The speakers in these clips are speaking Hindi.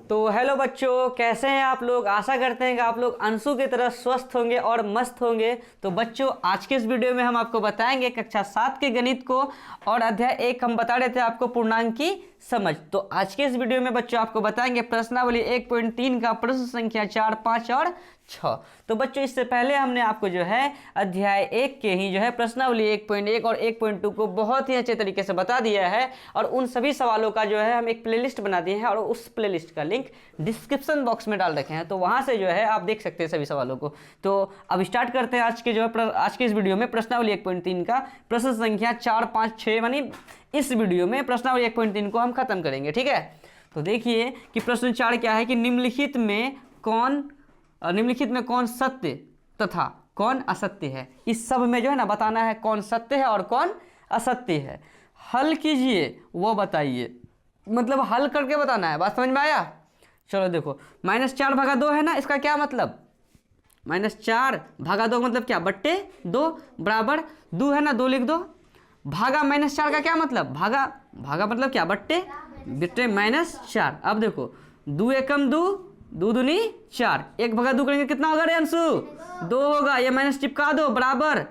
तो हेलो बच्चों, कैसे हैं आप लोग। आशा करते हैं कि आप लोग अंशु की तरह स्वस्थ होंगे और मस्त होंगे। तो बच्चों, आज के इस वीडियो में हम आपको बताएंगे कक्षा 7 के गणित को और अध्याय 1 हम बता रहे थे आपको पूर्णांक की समझ। तो आज के इस वीडियो में बच्चों आपको बताएंगे प्रश्नावली 1.3 का प्रश्न संख्या 4, 5 और 6। तो बच्चों, इससे पहले हमने आपको जो है अध्याय 1 के ही जो है प्रश्नावली 1.1 और 1.2 को बहुत ही अच्छे तरीके से बता दिया है और उन सभी सवालों का जो है हम एक प्लेलिस्ट बना दिए हैं और उस प्लेलिस्ट का लिंक डिस्क्रिप्शन बॉक्स में डाल रखे हैं। तो वहां से जो है आप देख सकते हैं सभी सवालों को। तो अब स्टार्ट करते हैं आज के जो है आज के इस वीडियो में प्रश्नावली 1.3 का प्रश्न संख्या 4, 5, 6 यानी इस वीडियो में प्रश्नावली 1.3 को हम खत्म करेंगे। ठीक है, तो देखिए कि प्रश्न 4 क्या है कि निम्नलिखित में कौन सत्य तथा कौन असत्य है। इस सब में जो है ना बताना है कौन सत्य है और कौन असत्य है। हल कीजिए वो बताइए, मतलब हल करके बताना है। बात समझ में आया? चलो देखो, -4/2 है ना, इसका क्या मतलब -4/2 मतलब क्या, बट्टे 2 बराबर 2 है ना, 2 लिख दो। भागा -4 का क्या मतलब, भागा मतलब क्या, बट्टे -4। अब देखो 2 एकम 2, 2 दूनी 4, 1/2 करेंगे कितना होगा रे अंशु, 2 होगा। ये माइनस चिपका दो बराबर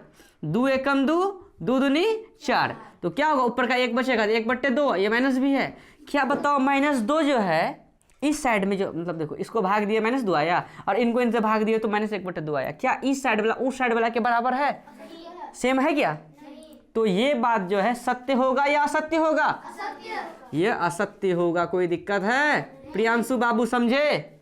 2 एकम 2, 2 दूनी 4। तो क्या होगा, ऊपर का 1 बचेगा, 1/2। ये माइनस भी है। क्या बताओ, -2 जो है इस साइड में जो मतलब देखो, इसको भाग दिया -2 आया और इनको इनसे भाग दिया तो -1/2 आया। क्या इस साइड वाला उस साइड वाला के बराबर है? सेम है क्या? तो ये बात जो है सत्य होगा या असत्य होगा? ये असत्य होगा। कोई दिक्कत है प्रियांशु बाबू, समझे?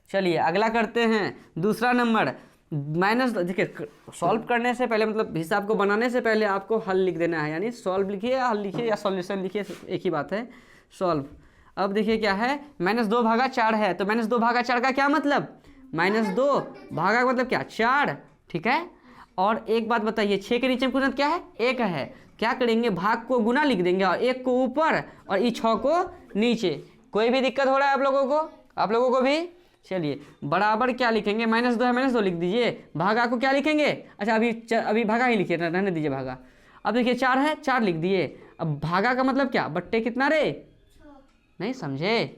चलिए अगला करते हैं। दूसरा नंबर देखिए, सॉल्व करने से पहले मतलब हिसाब को बनाने से पहले आपको हल लिख देना है। यानी सॉल्व लिखिए, हल लिखिए या सॉल्यूशन लिखिए, एक ही बात है, सॉल्व। अब देखिए क्या है, -2/4 है तो -2/4 का क्या मतलब, -2 भागा मतलब क्या, 4। ठीक है, और एक बात बताइए, 6 के नीचे में क्या है, 1 है। क्या करेंगे, भाग को गुना लिख देंगे और 1 को ऊपर और ये 6 को नीचे। कोई भी दिक्कत हो रहा है आप लोगों को भी? चलिए बराबर क्या लिखेंगे, -2 है, -2 लिख दीजिए। भागा को क्या लिखेंगे, अच्छा अभी भागा ही लिखिए, रहने दीजिए भागा। अब देखिए 4 है, 4 लिख दिए। अब भागा का मतलब क्या, बट्टे कितना रे, नहीं समझे?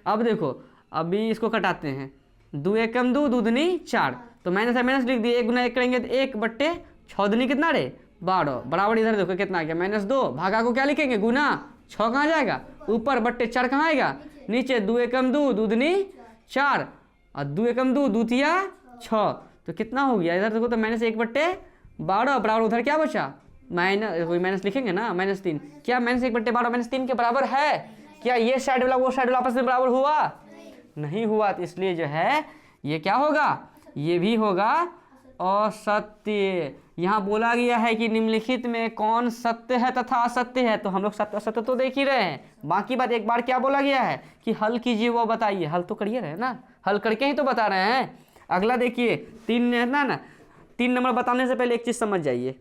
अब देखो, अभी इसको कटाते हैं, 2 एकम 2, 2 दूनी 4, तो माइनस है माइनस लिख दिए। 1 गुना 1 करेंगे तो 1/6 दूनी कितना रे, 12 बराबर। इधर देखो कितना आ गया, -2। भागा को क्या लिखेंगे, गुना, 6 कहाँ जाएगा ऊपर, बट्टे 4 कहाँ आएगा नीचे। 2 एकम 2, 2 दूनी 4 और 2 एकम 2, 2 तिया 6, तो कितना हो गया, इधर देखो तो -1/12 बराबर। उधर क्या बचा, माइनस लिखेंगे ना, -3। क्या -1/12 -3 के बराबर है? क्या ये साइड वाला वो साइड वाला आपस में बराबर हुआ? नहीं हुआ। तो इसलिए जो है ये क्या होगा, ये भी होगा असत्य। यहाँ बोला गया है कि निम्नलिखित में कौन सत्य है तथा असत्य है। तो हम लोग सत्य असत्य तो देख ही रहे हैं। बाकी बात एक बार क्या बोला गया है कि हल कीजिए वो बताइए। हल तो करिए रहे ना, हल करके ही तो बता रहे हैं। अगला देखिए 3 है ना, 3 नंबर बताने से पहले एक चीज़ समझ जाइए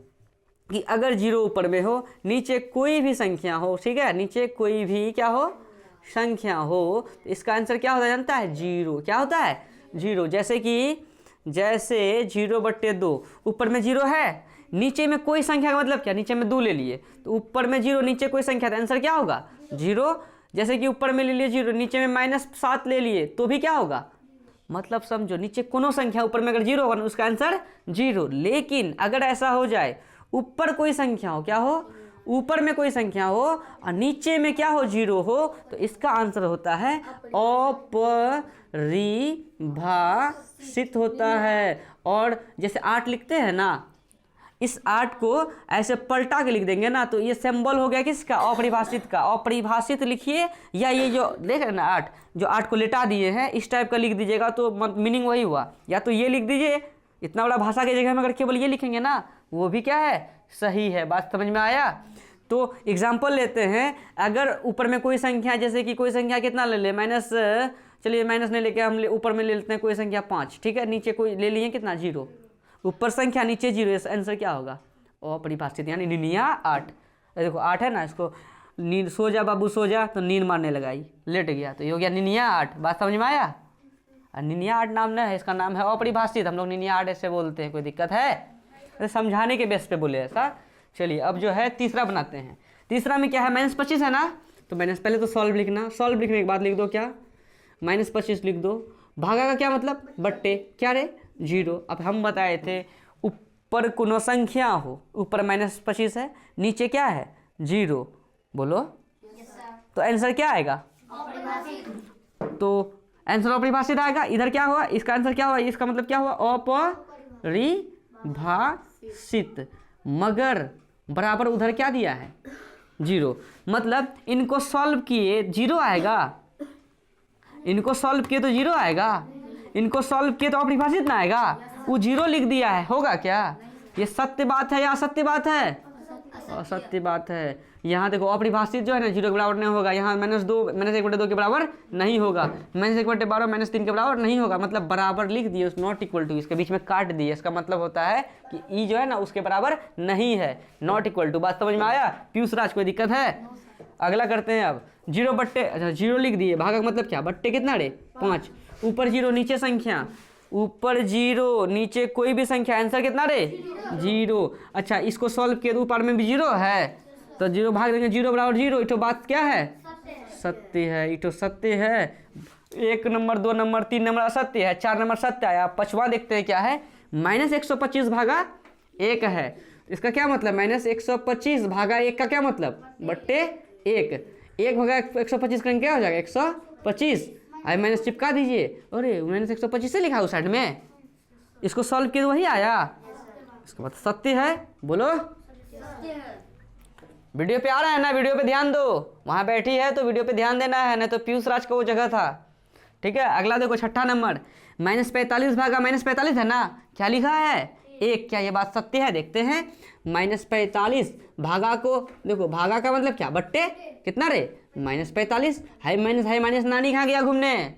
कि अगर 0 ऊपर में हो, नीचे कोई भी संख्या हो, ठीक है, नीचे कोई भी क्या हो, संख्या हो, तो इसका आंसर क्या होता है जानता है, 0। क्या होता है, 0। जैसे 0/2, ऊपर में 0 है, नीचे में कोई संख्या का मतलब क्या, नीचे में 2 ले लिए तो ऊपर में 0, नीचे कोई संख्या था, आंसर क्या होगा, 0। जैसे कि ऊपर में ले लिए 0, नीचे में -7 ले लिए तो भी क्या होगा, मतलब समझो नीचे कोनो संख्या ऊपर में अगर 0 होगा उसका आंसर 0। लेकिन अगर ऐसा हो जाए, ऊपर कोई संख्या हो, क्या हो, ऊपर में कोई संख्या हो और नीचे में क्या हो, 0 हो, तो इसका आंसर होता है अपरिभाषित होता है। और जैसे 8 लिखते हैं ना, इस 8 को ऐसे पलटा के लिख देंगे ना, तो ये सिंबल हो गया किसका, अपरिभाषित का। अपरिभाषित लिखिए, या ये जो देख रहे हैं ना 8, जो 8 को लेटा दिए हैं, इस टाइप का लिख दीजिएगा तो मीनिंग वही हुआ। या तो ये लिख दीजिए, इतना बड़ा भाषा की जगह में अगर केवल ये लिखेंगे ना, वो भी क्या है, सही है। बात समझ में आया? तो एग्जाम्पल लेते हैं, अगर ऊपर में कोई संख्या, जैसे कि कोई संख्या कितना ले ले, चलिए माइनस नहीं लेके हम ऊपर में ले लेते हैं कोई संख्या 5, ठीक है, नीचे कोई ले लिए कितना, 0, ऊपर संख्या नीचे 0, आंसर क्या होगा, अपरिभाषित यानी निनिया 8। देखो 8 है ना, इसको नींद, सो जा बाबू सो जा, तो नींद मारने लगाई, लेट गया, तो ये हो गया निनिया 8। बात समझ में आया? निनिया 8 नाम नहीं है, इसका नाम है अपरिभाषित। हम लोग निनिया 8 ऐसे बोलते हैं। कोई दिक्कत है? तो समझाने के बेस पे बोले ऐसा। चलिए अब जो है तीसरा बनाते हैं। तीसरा में क्या है, -25 है ना, तो पहले तो सॉल्व लिखना। सॉल्व लिखने के बाद लिख दो क्या, -25 लिख दो। भागा का क्या मतलब, बट्टे क्या रे 0। अब हम बताए थे ऊपर कोनो संख्या हो, ऊपर -25 है, नीचे क्या है 0, बोलो तो आंसर क्या आएगा, तो आंसर अपरिभाषित आएगा। इधर क्या हुआ, इसका आंसर क्या हुआ, इसका मतलब क्या हुआ, अपरिभाषित, मगर बराबर उधर क्या दिया है 0। मतलब इनको सॉल्व किए 0 आएगा, इनको सॉल्व किए तो 0 आएगा, इनको सॉल्व किए तो अपरिभाषित ना आएगा, वो 0 लिख दिया है, होगा क्या, ये सत्य बात है या असत्य बात है, असत्य बात है। यहाँ देखो अपरिभाषित जो है ना 0 के बराबर नहीं होगा, यहाँ -2 -1/2 के बराबर नहीं होगा, -1/12 -3 के बराबर नहीं होगा, मतलब बराबर लिख दिए, नॉट इक्वल टू, इसके बीच में काट दिए, इसका मतलब होता है कि ई जो है ना उसके बराबर नहीं है, नॉट इक्वल टू। बात समझ में आया पीयूष राज, कोई दिक्कत है। अगला करते हैं अब 0 बट्टे, अच्छा 0 लिख दिए, भागा का मतलब क्या, बट्टे कितना रे 5, ऊपर 0 नीचे संख्या, ऊपर 0 नीचे कोई भी संख्या, आंसर कितना रे 0। अच्छा इसको सॉल्व किए तो ऊपर में भी 0 है, तो 0 भाग देंगे, 0 बराबर 0, इटो बात क्या है, सत्य है, इटो सत्य है। 1 नंबर 2 नंबर 3 नंबर असत्य है, 4 नंबर सत्य आया। 5वां देखते हैं क्या है, -125 भागा 1 है, इसका क्या मतलब, -125 भागा 1 का क्या मतलब, बट्टे 1, 1 भागा 125 करेंगे क्या हो जाएगा 125, आई माइनस चिपका दीजिए, अरे -125 से लिखा है उस साइड में, इसको सॉल्व किए वही आया, इसका मतलब सत्य है, बोलो वीडियो पे आ रहा है ना, वीडियो पे ध्यान दो, वहाँ बैठी है तो वीडियो पे ध्यान देना है, नहीं तो पीयूष राज का वो जगह था। ठीक है, अगला देखो 6ठा नंबर, -45 भागा -45 है ना, क्या लिखा है 1, क्या ये बात सत्य है, देखते हैं। -45 भागा को देखो, भागा का मतलब क्या, बट्टे कितना रे -45, हाई माइनस नानी कहाँ गया घूमने,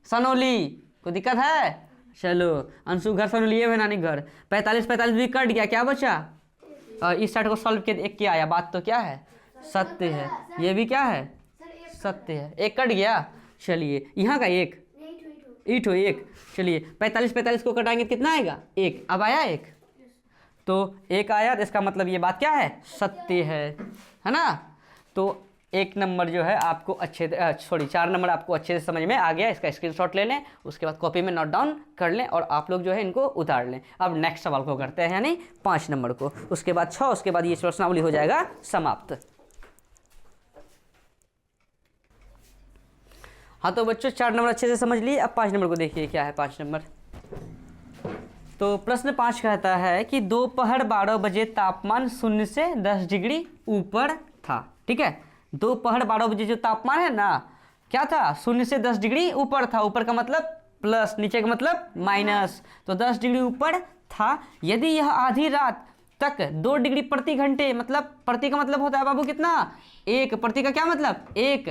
सनोली, कोई दिक्कत है, चलो अंशु घर सनोली है नानी घर, 45 भी कट गया, क्या बचा, और इस साइड को सॉल्व किया 1 क्या आया, बात तो क्या है सत्य है, ये भी क्या है सत्य है, 1 कट गया, चलिए यहाँ का 1 ईटो 1, चलिए 45 को कटाएंगे कितना आएगा 1, अब आया 1, तो 1 आया, तो इसका मतलब ये बात क्या है सत्य है ना। तो 1 नंबर जो है आपको अच्छे 4 नंबर आपको अच्छे से समझ में आ गया, इसका स्क्रीनशॉट ले लें, उसके बाद कॉपी में नोट डाउन कर लें और आप लोग जो है इनको उतार लें। अब नेक्स्ट सवाल को करते हैं, यानी 5 नंबर को, उसके बाद 6, उसके बाद ये प्रश्नावली हो जाएगा समाप्त। हाँ तो बच्चों 4 नंबर अच्छे से समझ लिए, अब 5 नंबर को देखिए क्या है 5 नंबर। तो प्रश्न 5 कहता है कि दोपहर 12 बजे तापमान 0 से 10 डिग्री ऊपर था। ठीक है, दोपहर 12 बजे जो तापमान है ना क्या था, 0 से 10 डिग्री ऊपर था, ऊपर का मतलब प्लस, नीचे का मतलब माइनस, तो 10 डिग्री ऊपर था। यदि यह आधी रात तक 2 डिग्री प्रति घंटे, मतलब प्रति का मतलब होता है बाबू कितना 1, प्रति का क्या मतलब 1,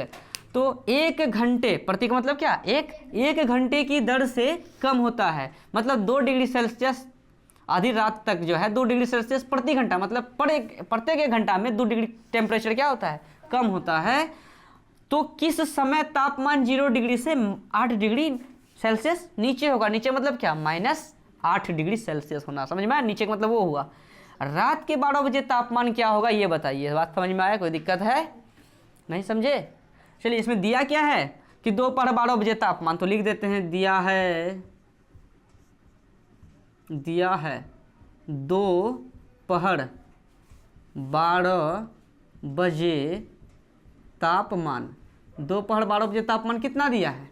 तो 1 घंटे, प्रति का मतलब क्या 1 घंटे की दर से कम होता है, मतलब 2 डिग्री सेल्सियस आधी रात तक जो है 2 डिग्री सेल्सियस प्रति घंटा, मतलब प्रत्येक 1 घंटा में 2 डिग्री टेम्परेचर क्या होता है कम होता है। तो किस समय तापमान 0 डिग्री से 8 डिग्री सेल्सियस नीचे होगा, नीचे मतलब क्या -8 डिग्री सेल्सियस होना, समझ में आया, नीचे का मतलब वो हुआ। रात के 12 बजे तापमान क्या होगा ये बताइए, बात समझ में आया, कोई दिक्कत है नहीं समझे। चलिए इसमें दिया क्या है कि दोपहर 12 बजे तापमान, तो लिख देते हैं दिया है दोपहर 12 बजे तापमान, दोपहर 12 बजे तापमान कितना दिया है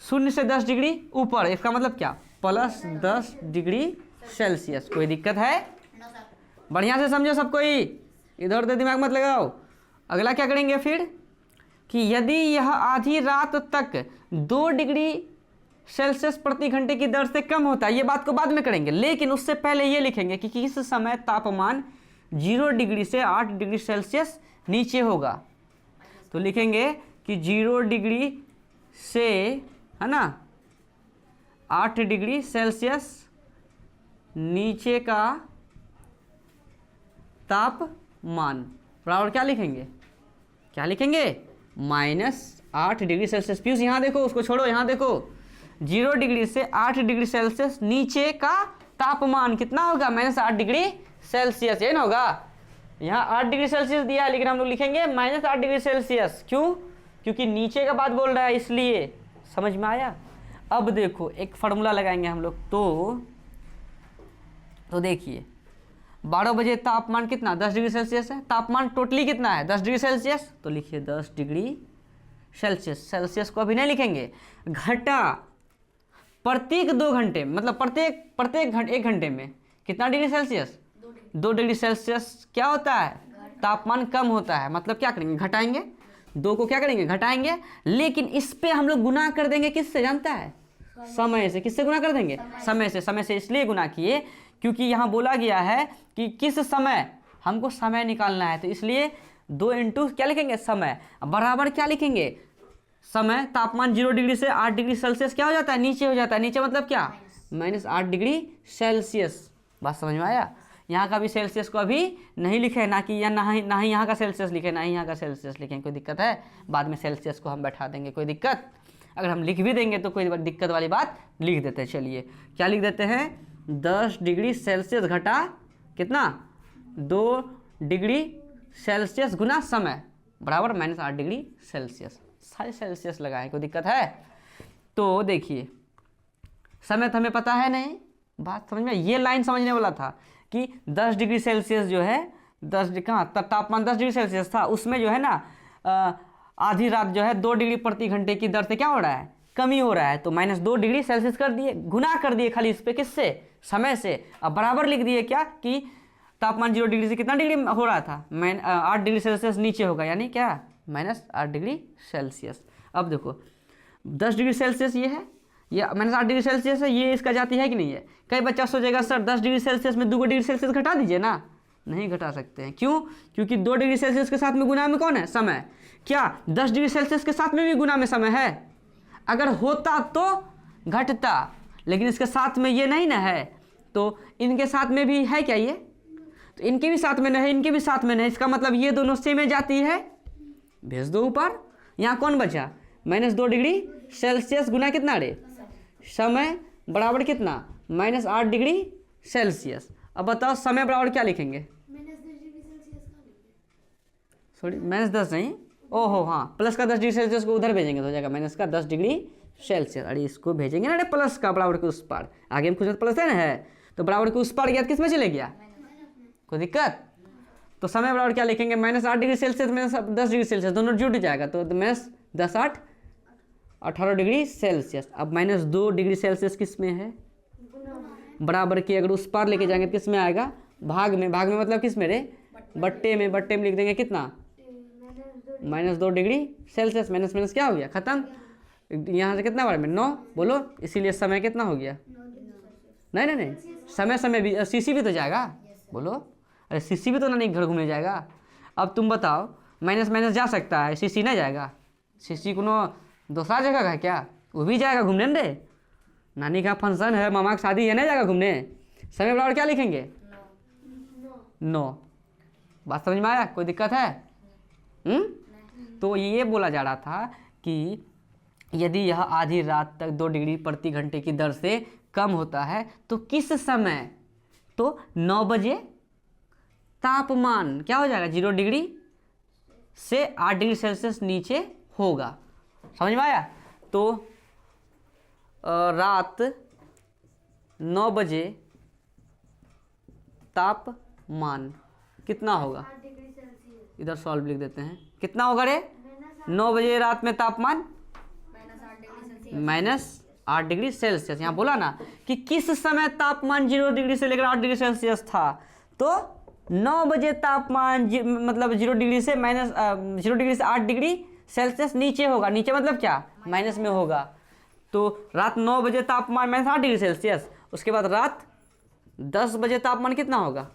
0 से 10 डिग्री ऊपर, इसका मतलब क्या +10 डिग्री सेल्सियस। कोई दिक्कत है, बढ़िया से समझो सब कोई, इधर उधर दिमाग मत लगाओ। अगला क्या करेंगे फिर कि यदि यह आधी रात तक 2 डिग्री सेल्सियस प्रति घंटे की दर से कम होता है, ये बात को बाद में करेंगे, लेकिन उससे पहले ये लिखेंगे कि किस समय तापमान 0 डिग्री से 8 डिग्री सेल्सियस नीचे होगा। तो लिखेंगे कि 0 डिग्री से है ना 8 डिग्री सेल्सियस नीचे का तापमान बराबर क्या लिखेंगे -8 डिग्री सेल्सियस। पीयूष यहाँ देखो, उसको छोड़ो, यहाँ देखो 0 डिग्री से 8 डिग्री सेल्सियस नीचे का तापमान कितना होगा -8 डिग्री सेल्सियस, ये ना होगा। यहाँ 8 डिग्री सेल्सियस दिया है, लेकिन हम लोग लिखेंगे -8 डिग्री सेल्सियस, क्यों क्योंकि नीचे का बात बोल रहा है, इसलिए। समझ में आया? अब देखो एक फार्मूला लगाएंगे हम लोग। तो देखिए 12 बजे तापमान कितना 10 डिग्री सेल्सियस है। तापमान टोटली कितना है 10 डिग्री सेल्सियस, तो लिखिए 10 डिग्री सेल्सियस। सेल्सियस को अभी नहीं लिखेंगे, घटा प्रत्येक 2 घंटे, मतलब प्रत्येक एक घंटे में कितना डिग्री सेल्सियस, 2 डिग्री सेल्सियस क्या होता है, तापमान कम होता है। मतलब क्या करेंगे, घटाएंगे, 2 को क्या करेंगे, घटाएंगे। लेकिन इस पे हम लोग गुना कर देंगे किससे, जानता है, समय से। किससे गुना कर देंगे, समय से। समय से इसलिए गुना किए क्योंकि यहाँ बोला गया है कि किस समय, हमको समय निकालना है, तो इसलिए 2 इंटू क्या लिखेंगे, समय, बराबर क्या लिखेंगे, समय। तापमान 0 डिग्री से 8 डिग्री सेल्सियस क्या हो जाता है, नीचे हो जाता है। नीचे मतलब क्या, -8 डिग्री सेल्सियस। बात समझ में आया? यहाँ का भी सेल्सियस को अभी नहीं लिखे, ना कि ना ही यहाँ का सेल्सियस लिखे, ना ही यहाँ का सेल्सियस लिखें। कोई दिक्कत है? बाद में सेल्सियस को हम बैठा देंगे, कोई दिक्कत? अगर हम लिख भी देंगे तो कोई दिक्कत वाली बात लिख देते हैं। चलिए क्या लिख देते हैं, 10 डिग्री सेल्सियस घटा कितना, 2 डिग्री सेल्सियस गुना समय बराबर -8 डिग्री सेल्सियस। सारे सेल्सियस लगाएं, कोई दिक्कत है? तो देखिए समय तो हमें पता है नहीं, बात समझ में, ये लाइन समझने वाला था कि 10 डिग्री सेल्सियस जो है, 10 कहाँ तापमान 10 डिग्री सेल्सियस था, उसमें जो है ना आधी रात जो है 2 डिग्री प्रति घंटे की दर से क्या हो रहा है, कमी हो रहा है। तो -2 डिग्री सेल्सियस कर दिए, गुना कर दिए खाली इस पे, किससे, समय से। अब बराबर लिख दिए क्या कि तापमान 0 डिग्री से कितना डिग्री हो रहा था, 8 डिग्री सेल्सियस नीचे होगा, यानी क्या, -8 डिग्री सेल्सियस। अब देखो 10 डिग्री सेल्सियस ये है, ये -8 डिग्री सेल्सियस है, ये इसका जाती है कि नहीं है। कई बच्चा सोचेगा सर 10 डिग्री सेल्सियस में 2 डिग्री सेल्सियस घटा दीजिए ना, नहीं घटा सकते हैं। क्यों? क्योंकि 2 डिग्री सेल्सियस के साथ में गुना में कौन है, समय। क्या 10 डिग्री सेल्सियस के साथ में भी गुना में समय है? अगर होता तो घटता, लेकिन इसके साथ में ये नहीं ना है, तो इनके साथ में भी है क्या, ये तो इनके भी साथ में नहीं है, इनके भी साथ में नहीं। इसका मतलब ये दोनों सेम में जाती है, भेज दो ऊपर। यहाँ कौन बचा, -2 डिग्री सेल्सियस गुना कितना रे, समय बराबर कितना, -8 डिग्री सेल्सियस। अब बताओ समय बराबर क्या लिखेंगे, सॉरी -10 नहीं, ओहो हाँ, प्लस का 10 डिग्री सेल्सियस को उधर भेजेंगे तो हो जाएगा माइनस का 10 डिग्री सेल्सियस। अरे इसको भेजेंगे ना, अरे प्लस का बराबर के उस पार, आगे में कुछ प्लस है ना, है तो बराबर के उस पार गया, किस में चले गया, कोई दिक्कत? तो समय बराबर क्या लिखेंगे, -8 डिग्री सेल्सियस -10 डिग्री सेल्सियस, दोनों जुट जाएगा, तो -10 8 18 डिग्री सेल्सियस। अब -2 डिग्री सेल्सियस किस में है, बराबर के अगर उस पार लेके जाएंगे किस में आएगा, भाग में। भाग में मतलब किस में रे, बट्टे में। बट्टे में लिख देंगे कितना, -2 डिग्री सेल्सियस। माइनस माइनस क्या हो गया, खत्म। यहाँ से कितना बार में 9 बोलो, इसीलिए समय कितना हो गया, नहीं नहीं नहीं, समय भी सीसी भी तो जाएगा, बोलो। अरे सीसी भी तो ना नहीं घर घूमने जाएगा। अब तुम बताओ, माइनस माइनस जा सकता है, सीसी नहीं जाएगा। सीसी कोनो दूसरा जगह है क्या, वो भी जाएगा घूमने रे, नानी का फंक्शन है, मामा की शादी है, नहीं जाएगा घूमने। समय बराबर क्या लिखेंगे, 9। बात समझ में आया, कोई दिक्कत है? तो ये बोला जा रहा था कि यदि यह आधी रात तक 2 डिग्री प्रति घंटे की दर से कम होता है तो किस समय, तो 9 बजे तापमान क्या हो जाएगा, 0 डिग्री से 8 डिग्री सेल्सियस नीचे होगा। समझ में आया? तो रात 9 बजे तापमान कितना होगा, इधर सॉल्व लिख देते हैं, कितना होगा रे, 9 बजे रात में तापमान -8 डिग्री सेल्सियस। यहाँ बोला ना कि किस समय तापमान 0 डिग्री से लेकर 8 डिग्री सेल्सियस था, तो 9 बजे तापमान मतलब 0 डिग्री से 0 डिग्री से 8 डिग्री सेल्सियस नीचे होगा। नीचे मतलब क्या, माइनस में होगा। तो रात 9 बजे तापमान -8 डिग्री सेल्सियस, उसके बाद रात 10 बजे तापमान कितना होगा।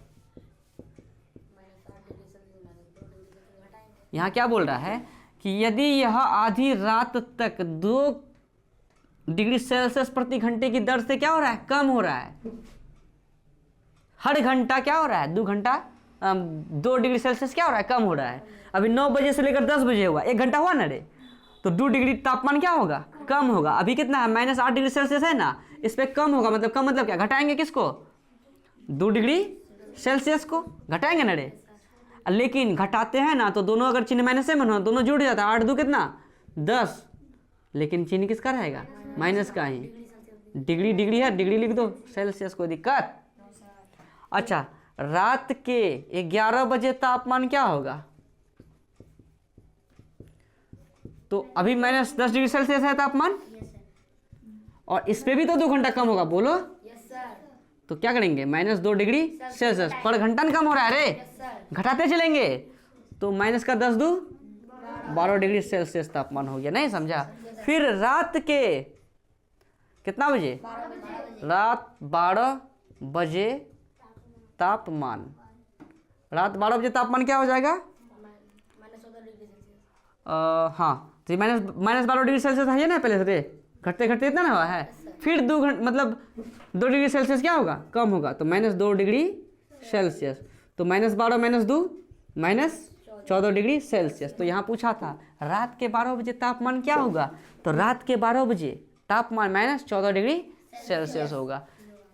यहाँ क्या बोल रहा है कि यदि यह आधी रात तक 2 डिग्री सेल्सियस प्रति घंटे की दर से क्या हो रहा है, कम हो रहा है। हर घंटा क्या हो रहा है, 2 घंटा 2 डिग्री सेल्सियस क्या हो रहा है, कम हो रहा है। अभी 9 बजे से लेकर 10 बजे हुआ, 1 घंटा हुआ ना रे, तो 2 डिग्री तापमान क्या होगा, कम होगा। अभी कितना है, -8 डिग्री सेल्सियस है ना, इस पर कम होगा। मतलब कम मतलब क्या, घटाएंगे किसको, 2 डिग्री सेल्सियस को घटाएंगे ना रे। लेकिन घटाते हैं ना तो दोनों अगर चिन्ह माइनस में हो, दोनों जुड़ जाता है, 8 2 कितना 10, लेकिन चिन्ह किसका रहेगा? माइनस का ही। डिग्री डिग्री है, डिग्री लिख दो, सेल्सियस, कोई दिक्कत? अच्छा, रात के 11 बजे तापमान क्या होगा? तो अभी -10 डिग्री सेल्सियस है तापमान, और इस पे भी तो 2 घंटा कम होगा, बोलो। तो क्या करेंगे? -2 डिग्री सेल्सियस पर घंटा कम हो रहा है रे, घटाते चलेंगे। तो माइनस का 10 दू 12 डिग्री सेल्सियस तापमान हो गया। नहीं समझा? फिर रात के कितना बजे? रात 12 बजे तापमान, रात 12 बजे तापमान क्या हो जाएगा? हाँ, तो -12 डिग्री सेल्सियस है ना पहले से, घटते घटते इतना ना हुआ है। फिर 2 घंटे मतलब 2 डिग्री सेल्सियस क्या होगा? कम होगा, तो -2 डिग्री सेल्सियस। तो -12 - 2 -14 डिग्री सेल्सियस। तो यहाँ पूछा था रात के 12 बजे तापमान क्या होगा? तो रात के 12 बजे तापमान -14 डिग्री सेल्सियस होगा।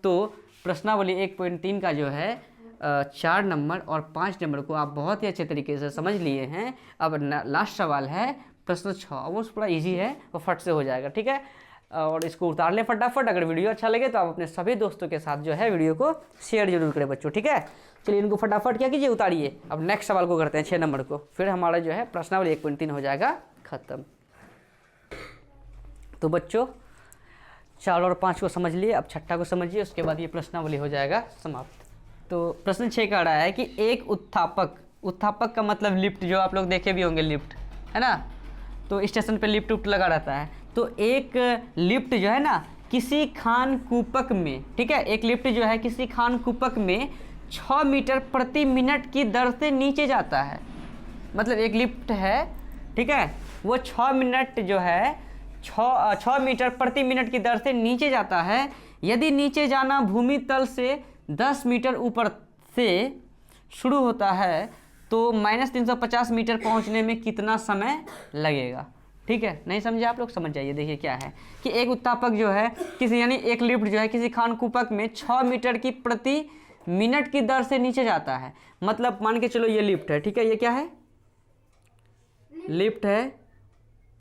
तो प्रश्नावली 1.3 का जो है 4 नंबर और 5 नंबर को आप बहुत ही अच्छे तरीके से समझ लिए हैं। अब लास्ट सवाल है प्रश्न 6, वो थोड़ा इजी है, वो फट से हो जाएगा, ठीक है? और इसको उतार लें फटाफट। अगर वीडियो अच्छा लगे तो आप अपने सभी दोस्तों के साथ जो है वीडियो को शेयर जरूर करें बच्चों, ठीक है? चलिए इनको फटाफट क्या कीजिए, उतारिए। अब नेक्स्ट सवाल को करते हैं 6 नंबर को, फिर हमारा जो है प्रश्नावली 1.3 हो जाएगा खत्म। तो बच्चों 4 और 5 को समझ लिए, अब छठा को समझिए, उसके बाद ये प्रश्नावली हो जाएगा समाप्त। तो प्रश्न 6 का रहा है कि एक उत्थापक का मतलब लिफ्ट, जो आप लोग देखे भी होंगे लिफ्ट, है ना? तो स्टेशन पे लिफ्ट उफ्ट लगा रहता है। तो एक लिफ्ट जो है ना किसी खान कूपक में, ठीक है, एक लिफ्ट जो है किसी खान कूपक में 6 मीटर प्रति मिनट की दर से नीचे जाता है। मतलब एक लिफ्ट है, ठीक है, वो 6 मिनट जो है 6 मीटर प्रति मिनट की दर से नीचे जाता है। यदि नीचे जाना भूमि तल से 10 मीटर ऊपर से शुरू होता है तो -350 मीटर पहुंचने में कितना समय लगेगा? ठीक है, नहीं समझे आप लोग? समझ जाइए। देखिए क्या है कि एक उत्थापक जो है किसी, यानी एक लिफ्ट जो है किसी खान कूपक में 6 मीटर की प्रति मिनट की दर से नीचे जाता है। मतलब मान के चलो ये लिफ्ट है, ठीक है, ये क्या है? लिफ्ट है,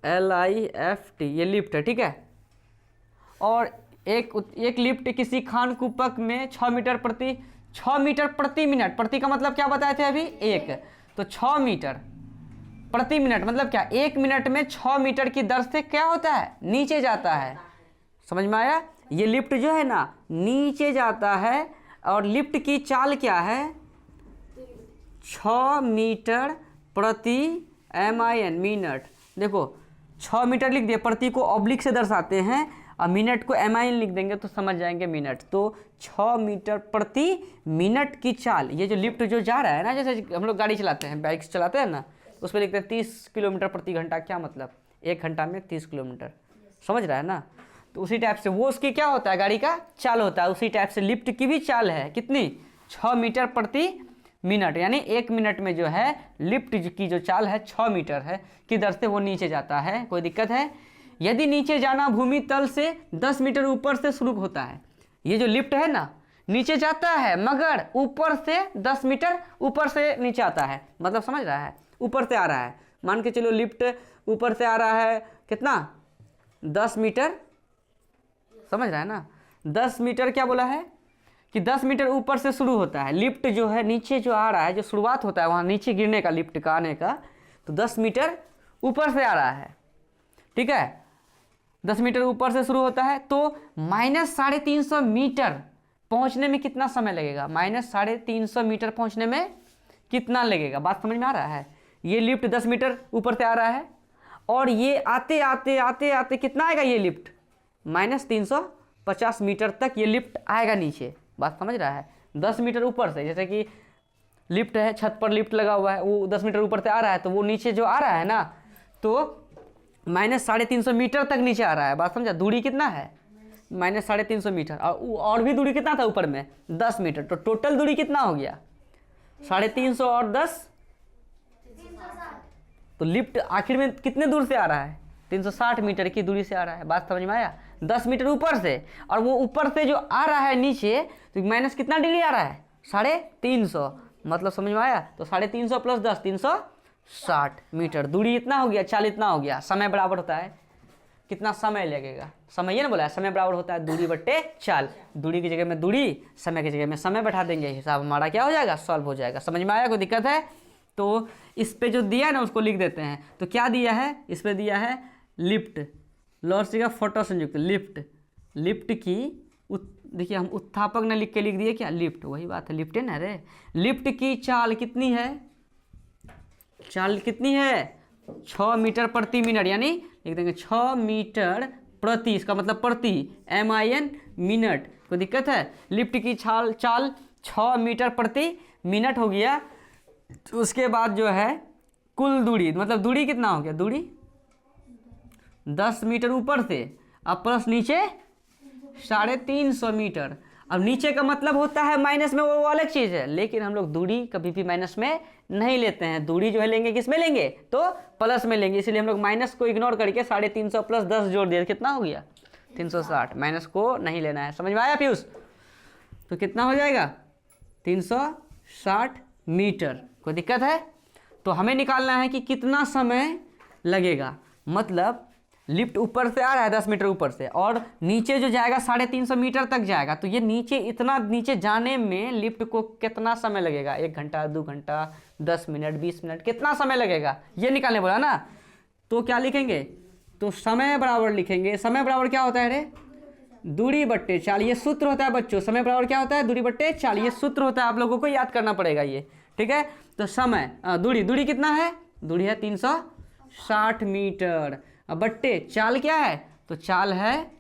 LIFT, ये लिफ्ट है, ठीक है। और एक लिफ्ट किसी खान कूपक में 6 मीटर प्रति मिनट, प्रति का मतलब क्या बताए थे अभी? 1, तो 6 मीटर प्रति मिनट मतलब क्या? 1 मिनट में 6 मीटर की दर से क्या होता है? नीचे जाता है। समझ में आया? ये लिफ्ट जो है ना नीचे जाता है, और लिफ्ट की चाल क्या है? 6 मीटर प्रति मिनट। देखो 6 मीटर लिख दिए, प्रति को ऑब्लिक से दर्शाते हैं, और मिनट को MIN लिख देंगे तो समझ जाएंगे मिनट। तो 6 मीटर प्रति मिनट की चाल, ये जो लिफ्ट जो जा रहा है ना, जैसे हम लोग गाड़ी चलाते हैं, बाइक चलाते हैं ना, उस पर लिखते हैं 30 किलोमीटर प्रति घंटा। क्या मतलब? 1 घंटा में 30 किलोमीटर, समझ रहा है ना? तो उसी टाइप से वो उसकी क्या होता है? गाड़ी का चाल होता है। उसी टाइप से लिफ्ट की भी चाल है, कितनी? 6 मीटर प्रति मिनट, यानी 1 मिनट में जो है लिफ्ट की जो चाल है 6 मीटर है की दर से वो नीचे जाता है। कोई दिक्कत है? यदि नीचे जाना भूमि तल से 10 मीटर ऊपर से शुरू होता है, ये जो लिफ्ट है ना नीचे जाता है मगर ऊपर से 10 मीटर ऊपर से नीचे आता है। मतलब समझ रहा है? ऊपर से आ रहा है। मान के चलो लिफ्ट ऊपर से आ रहा है, कितना? 10 मीटर, समझ रहा है ना? 10 मीटर क्या बोला है कि 10 मीटर ऊपर से शुरू होता है। लिफ्ट जो है नीचे जो आ रहा है, जो शुरुआत होता है वहाँ नीचे गिरने का, लिफ्ट का आने का, तो 10 मीटर ऊपर से आ रहा है, ठीक है। 10 मीटर ऊपर से शुरू होता है, तो -350 मीटर पहुँचने में कितना समय लगेगा? -350 मीटर पहुँचने में कितना लगेगा? बात समझ में आ रहा है? ये लिफ्ट 10 मीटर ऊपर से आ रहा है, और ये आते आते आते आते कितना आएगा? ये लिफ्ट -350 मीटर तक ये लिफ्ट आएगा नीचे। बात समझ रहा है? 10 मीटर ऊपर से, जैसे कि लिफ्ट है, छत पर लिफ्ट लगा हुआ है, वो 10 मीटर ऊपर से आ रहा है, तो वो नीचे जो आ रहा है ना, तो -350 मीटर तक नीचे आ रहा है। बात समझा? दूरी कितना है? -350 मीटर, और भी दूरी कितना था ऊपर में? 10 मीटर। तो टोटल दूरी कितना हो गया? 350 और 10, तो लिफ्ट आखिर में कितने दूर से आ रहा है? 360 मीटर की दूरी से आ रहा है। बात समझ में आया? 10 मीटर ऊपर से, और वो ऊपर से जो आ रहा है नीचे, तो माइनस कितना डिग्री आ रहा है? 350। मतलब समझ में आया? तो 350 + 10, 60 मीटर। दूरी इतना हो गया, चाल इतना हो गया। समय बराबर होता है कितना समय लगेगा, समय ये ना बोला है, समय बराबर होता है दूरी बट्टे चाल। दूरी की जगह में दूरी, समय की जगह में समय बैठा देंगे, हिसाब हमारा क्या हो जाएगा, सॉल्व हो जाएगा। समझ में आया, कोई दिक्कत है? तो इस पे जो दिया है ना उसको लिख देते हैं। तो क्या दिया है, इस पे दिया है लिफ्ट, लॉर्ड का फोटो संयुक्त, लिफ्ट, लिफ्ट की देखिए हम उत्थापक ने लिख के लिख दिए क्या, लिफ्ट, वही बात है, लिफ्ट है ना रे। लिफ्ट की चाल कितनी है, चाल कितनी है 6 मीटर प्रति मिनट, यानी लिख देंगे 6 मीटर प्रति, इसका मतलब प्रति, MIN मिनट। कोई दिक्कत है? लिफ्ट की चाल 6 मीटर प्रति मिनट हो गया। तो उसके बाद जो है कुल दूरी, मतलब दूरी कितना हो गया, दूरी 10 मीटर ऊपर से, अब प्लस नीचे 350 मीटर। अब नीचे का मतलब होता है माइनस में, वो अलग चीज़ है, लेकिन हम लोग दूरी कभी भी माइनस में नहीं लेते हैं। दूरी जो है लेंगे किस में लेंगे, तो प्लस में लेंगे, इसलिए हम लोग माइनस को इग्नोर करके 350 प्लस 10 जोड़ दिए, कितना हो गया 360। माइनस को नहीं लेना है, समझ में आया पीयूष? तो कितना हो जाएगा 360 मीटर। कोई दिक्कत है? तो हमें निकालना है कि कितना समय लगेगा, मतलब लिफ्ट ऊपर से आ रहा है 10 मीटर ऊपर से, और नीचे जो जाएगा 350 मीटर तक जाएगा, तो ये नीचे इतना नीचे जाने में लिफ्ट को कितना समय लगेगा, 1 घंटा, 2 घंटा, 10 मिनट, 20 मिनट, कितना समय लगेगा ये निकालने बोला ना। तो क्या लिखेंगे, तो समय बराबर लिखेंगे। समय बराबर क्या होता है रे, दूरी बट्टे चाल, ये सूत्र होता है बच्चों। समय बराबर क्या होता है, दूरी बट्टे चाल, ये सूत्र होता है, आप लोगों को याद करना पड़ेगा ये, ठीक है। तो समय दूरी कितना है, दूरी है 360 मीटर, अब बट्टे चाल क्या है, तो चाल है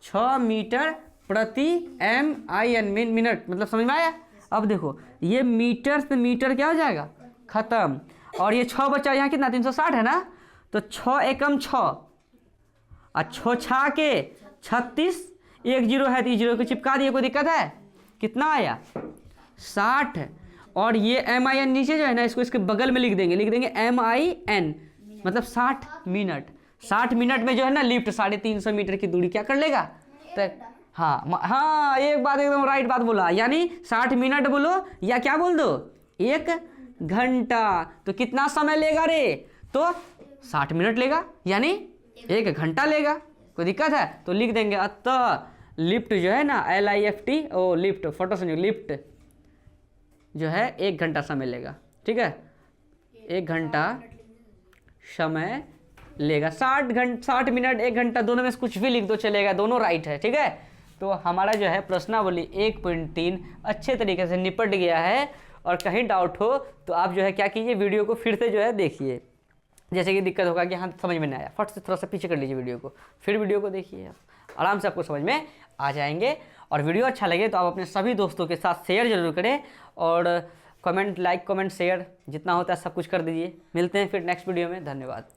6 मीटर प्रति MIN मिनट, मतलब समझ में आया। अब देखो ये मीटर से मीटर क्या हो जाएगा, खत्म, और ये 6 बचा, यहाँ कितना 360 है ना, तो 6 एकम 6 और 6 छा के 36, 1 जीरो है तो 1 जीरो को चिपका दिए, कोई दिक्कत है? कितना आया 60, और ये MIN नीचे जो है ना, इसको इसके बगल में लिख देंगे MIN, मतलब 60 मिनट। 60 मिनट में जो है ना लिफ्ट 350 मीटर की दूरी क्या कर लेगा, तो हाँ एक बात एकदम राइट बात बोला, यानी 60 मिनट बोलो या क्या बोल दो 1 घंटा। तो कितना समय लेगा रे, तो 60 मिनट लेगा, यानी 1 घंटा लेगा। कोई दिक्कत है? तो लिख देंगे अतः लिफ्ट जो है ना LIFT, ओ लिफ्ट, फोटो संयोग, लिफ्ट जो है 1 घंटा समय लेगा, ठीक है, 1 घंटा समय लेगा। 60 मिनट 1 घंटा, दोनों में से कुछ भी लिख दो चलेगा, दोनों राइट है, ठीक है। तो हमारा जो है प्रश्नावली 1.3 अच्छे तरीके से निपट गया है, और कहीं डाउट हो तो आप जो है क्या कीजिए, वीडियो को फिर से जो है देखिए, जैसे कि दिक्कत होगा कि हाँ समझ में नहीं आया, फट से थोड़ा सा पीछे कर लीजिए वीडियो को, फिर वीडियो को देखिए, आराम से आपको समझ में आ जाएंगे। और वीडियो अच्छा लगे तो आप अपने सभी दोस्तों के साथ शेयर जरूर करें, और कमेंट, लाइक, कमेंट, शेयर जितना होता है सब कुछ कर दीजिए। मिलते हैं फिर नेक्स्ट वीडियो में, धन्यवाद।